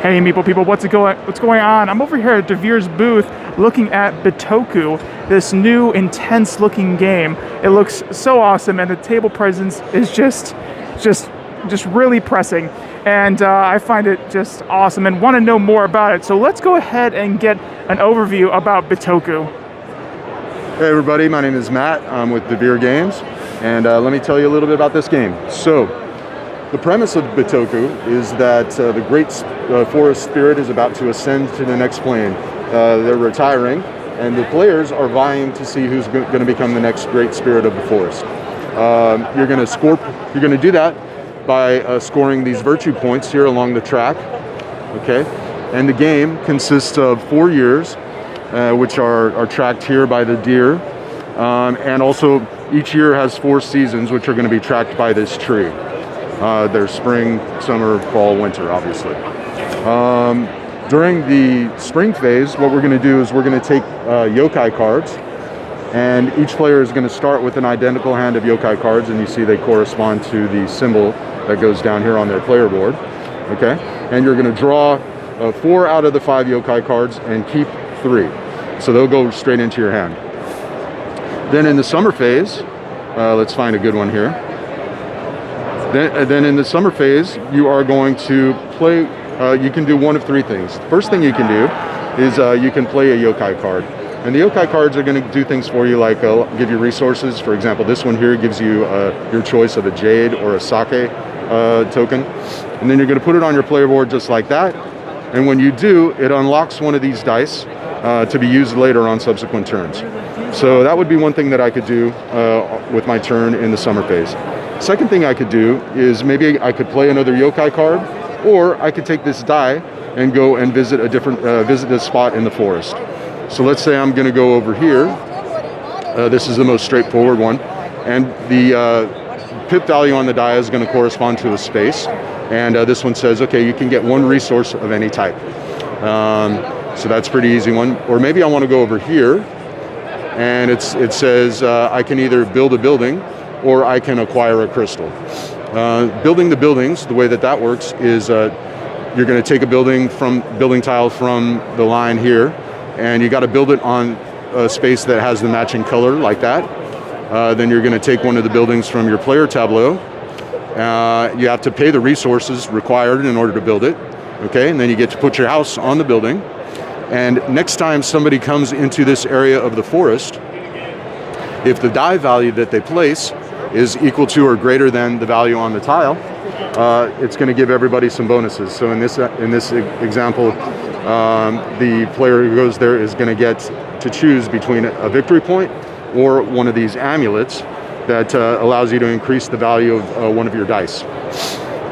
Hey Meeple people, what's going on? I'm over here at Devir's booth looking at Bitoku, this new intense looking game. It looks so awesome and the table presence is just really pressing. And I find it just awesome and want to know more about it. So let's go ahead and get an overview about Bitoku. Hey everybody, my name is Matt. I'm with Devir Games, and let me tell you a little bit about this game. So, the premise of Bitoku is that the great forest spirit is about to ascend to the next plane. They're retiring, and the players are vying to see who's going to become the next great spirit of the forest. You're going to do that by scoring these virtue points here along the track. Okay, and the game consists of 4 years, which are tracked here by the deer, and also each year has 4 seasons, which are going to be tracked by this tree. There's spring, summer, fall, winter, obviously. During the spring phase, what we're going to do is we're going to take yokai cards, and each player is going to start with an identical hand of yokai cards, and you see they correspond to the symbol that goes down here on their player board. Okay, and you're going to draw 4 out of the 5 yokai cards and keep 3. So they'll go straight into your hand. Then in the summer phase, let's find a good one here. Then in the summer phase, you are going to play, you can do one of 3 things. The first thing you can do is you can play a yokai card. And the yokai cards are going to do things for you like give you resources. For example, this one here gives you your choice of a jade or a sake token. And then you're going to put it on your player board just like that. And when you do, it unlocks one of these dice to be used later on subsequent turns. So that would be one thing that I could do with my turn in the summer phase. Second thing I could do is maybe I could play another yokai card, or I could take this die and go and visit a different visit this spot in the forest. So let's say I'm going to go over here. This is the most straightforward one, and the pip value on the die is going to correspond to a space. And this one says, okay, you can get 1 resource of any type. So that's a pretty easy one. Or maybe I want to go over here, and it says I can either build a building or I can acquire a crystal. Building the buildings, the way that works is you're going to take a building tile from the line here, and you got to build it on a space that has the matching color like that. Then you're going to take one of the buildings from your player tableau. You have to pay the resources required in order to build it. Okay, and then you get to put your house on the building. And next time somebody comes into this area of the forest, if the die value that they place is equal to or greater than the value on the tile, it's going to give everybody some bonuses. So in this example, the player who goes there is going to get to choose between a victory point or one of these amulets that allows you to increase the value of one of your dice.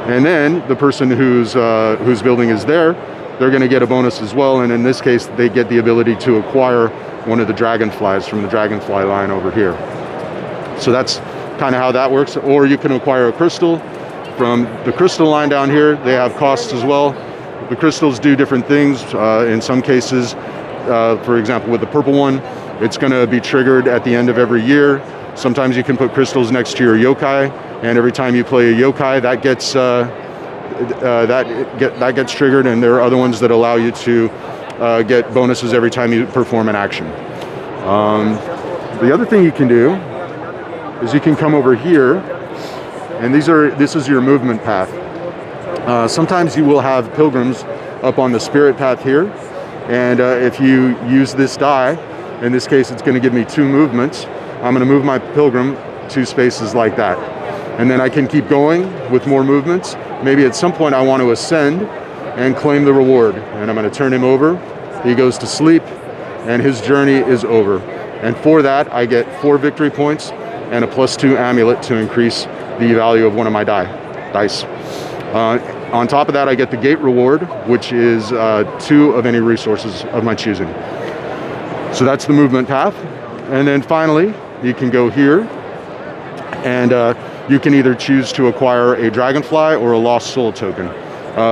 And then the person whose building is there, they're going to get a bonus as well. And in this case, they get the ability to acquire one of the dragonflies from the dragonfly line over here. So that's kind of how that works. Or you can acquire a crystal from the crystal line down here. They have costs as well. The crystals do different things. In some cases, for example, with the purple one, it's going to be triggered at the end of every year. Sometimes you can put crystals next to your yokai, and every time you play a yokai, that gets triggered. And there are other ones that allow you to get bonuses every time you perform an action. The other thing you can do is you can come over here, and this is your movement path. Sometimes you will have pilgrims up on the spirit path here, and if you use this die, in this case it's going to give me 2 movements. I'm going to move my pilgrim 2 spaces like that, and then I can keep going with more movements. Maybe at some point I want to ascend and claim the reward, and I'm going to turn him over. He goes to sleep, and his journey is over. And for that, I get 4 victory points and a +2 amulet to increase the value of one of my dice. On top of that, I get the gate reward, which is 2 of any resources of my choosing. So that's the movement path. And then finally, you can go here, and you can either choose to acquire a dragonfly or a lost soul token.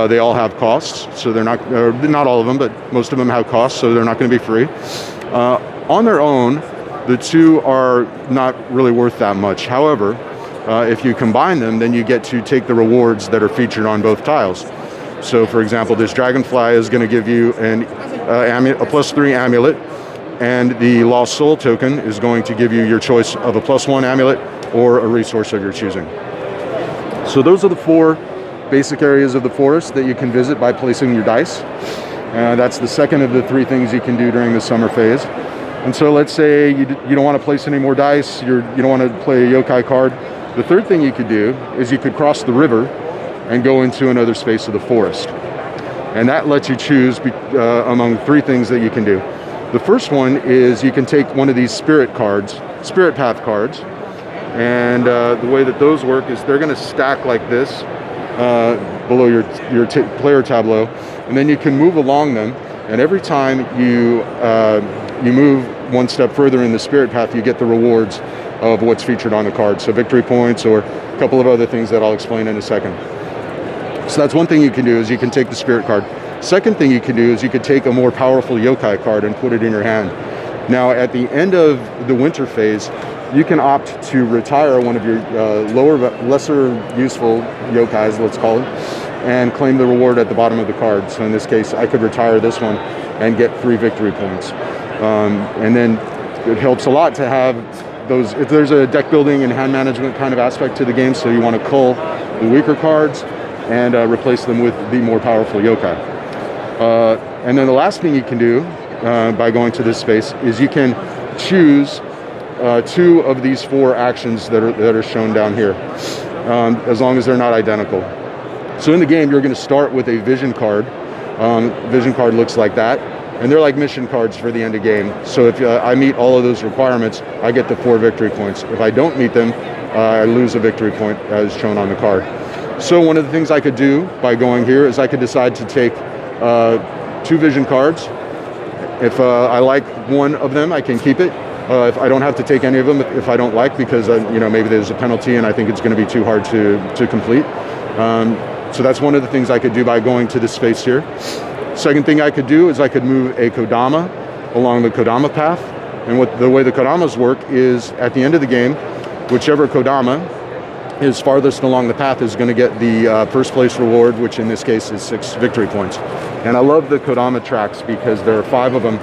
They all have costs, so they're not all of them, but most of them have costs, so they're not going to be free. On their own, the 2 are not really worth that much. However, if you combine them, then you get to take the rewards that are featured on both tiles. So for example, this dragonfly is going to give you a +3 amulet, and the Lost Soul token is going to give you your choice of a +1 amulet or a resource of your choosing. So those are the 4 basic areas of the forest that you can visit by placing your dice. That's the second of the 3 things you can do during the summer phase. And so let's say you don't want to place any more dice, you don't want to play a yokai card. The third thing you could do is you could cross the river and go into another space of the forest. And that lets you choose among 3 things that you can do. The first one is you can take one of these spirit path cards, and the way that those work is they're going to stack like this below your player tableau, and then you can move along them, and every time you move one step further in the spirit path, you get the rewards of what's featured on the card. So victory points or a couple of other things that I'll explain in a second. So that's one thing you can do, is you can take the spirit card. Second thing you can do is you could take a more powerful yokai card and put it in your hand. Now at the end of the winter phase, you can opt to retire one of your lesser useful yokais, let's call it, and claim the reward at the bottom of the card. So in this case, I could retire this one and get 3 victory points. And then it helps a lot to have those, if there's a deck building and hand management kind of aspect to the game, so you want to cull the weaker cards and replace them with the more powerful yokai. And then the last thing you can do by going to this space is you can choose 2 of these 4 actions that are shown down here, as long as they're not identical. So in the game, you're going to start with a vision card. Vision card looks like that, and they're like mission cards for the end of game. So if I meet all of those requirements, I get the 4 victory points. If I don't meet them, I lose a victory point as shown on the card. So one of the things I could do by going here is I could decide to take 2 vision cards. If I like one of them, I can keep it. If I don't have to take any of them if I don't like, because maybe there's a penalty and I think it's going to be too hard to complete. So that's one of the things I could do by going to this space here. Second thing I could do is I could move a Kodama along the Kodama path. And the way the Kodamas work is at the end of the game, whichever Kodama is farthest along the path is going to get the first place reward, which in this case is 6 victory points. And I love the Kodama tracks because there are 5 of them,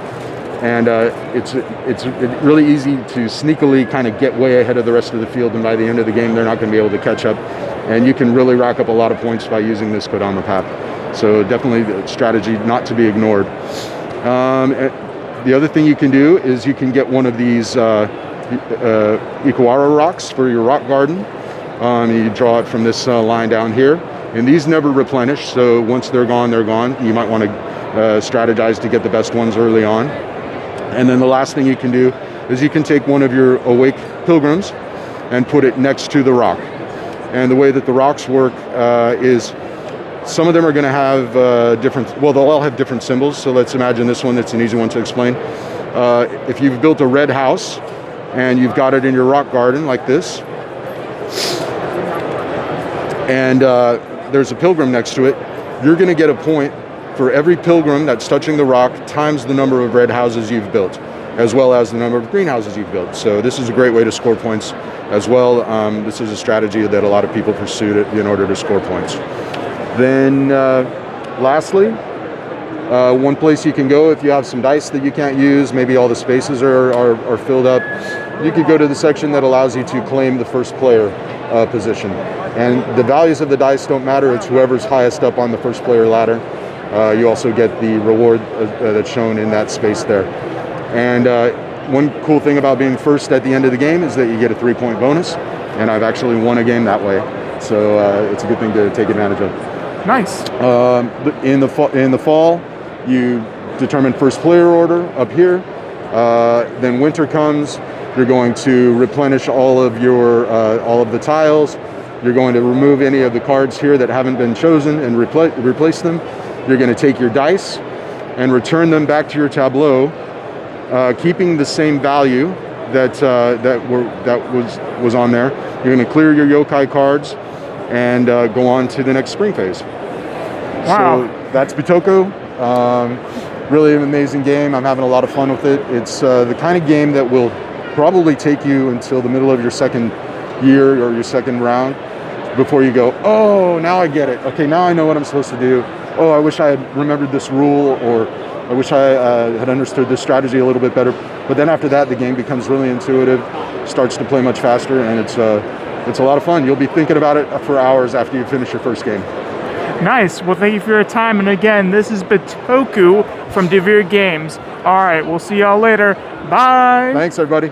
and it's really easy to sneakily kind of get way ahead of the rest of the field, and by the end of the game they're not going to be able to catch up, and you can really rack up a lot of points by using this Kodama path. So definitely a strategy not to be ignored. The other thing you can do is you can get one of these Ikuara rocks for your rock garden. You draw it from this line down here, and these never replenish, so once they're gone, they're gone. You might want to strategize to get the best ones early on. And then the last thing you can do is you can take one of your awake pilgrims and put it next to the rock. And the way that the rocks work is some of them are going to have they'll all have different symbols. So let's imagine this one, that's an easy one to explain. If you've built a red house and you've got it in your rock garden like this, and there's a pilgrim next to it, you're going to get a point for every pilgrim that's touching the rock times the number of red houses you've built, as well as the number of green houses you've built. So this is a great way to score points as well. This is a strategy that a lot of people pursue in order to score points. Then lastly, one place you can go if you have some dice that you can't use, maybe all the spaces are filled up, you could go to the section that allows you to claim the first player position. And the values of the dice don't matter, it's whoever's highest up on the first player ladder. You also get the reward that's shown in that space there. And one cool thing about being first at the end of the game is that you get a 3-point bonus, and I've actually won a game that way. So it's a good thing to take advantage of. Nice. In the fall, you determine first player order up here. Then winter comes. You're going to replenish all of the tiles. You're going to remove any of the cards here that haven't been chosen and replace them. You're going to take your dice and return them back to your tableau, keeping the same value that was on there. You're going to clear your yokai cards and go on to the next spring phase. Wow. So that's Bitoku. Really an amazing game. I'm having a lot of fun with it. It's the kind of game that will probably take you until the middle of your second year or your second round before you go, oh, now I get it. Okay, now I know what I'm supposed to do. oh, I wish I had remembered this rule, or I wish I had understood this strategy a little bit better. But then after that, the game becomes really intuitive, starts to play much faster, and it's a lot of fun. You'll be thinking about it for hours after you finish your first game. Nice. Well, thank you for your time. And again, this is Bitoku from Devir Games. All right, we'll see y'all later. Bye. Thanks, everybody.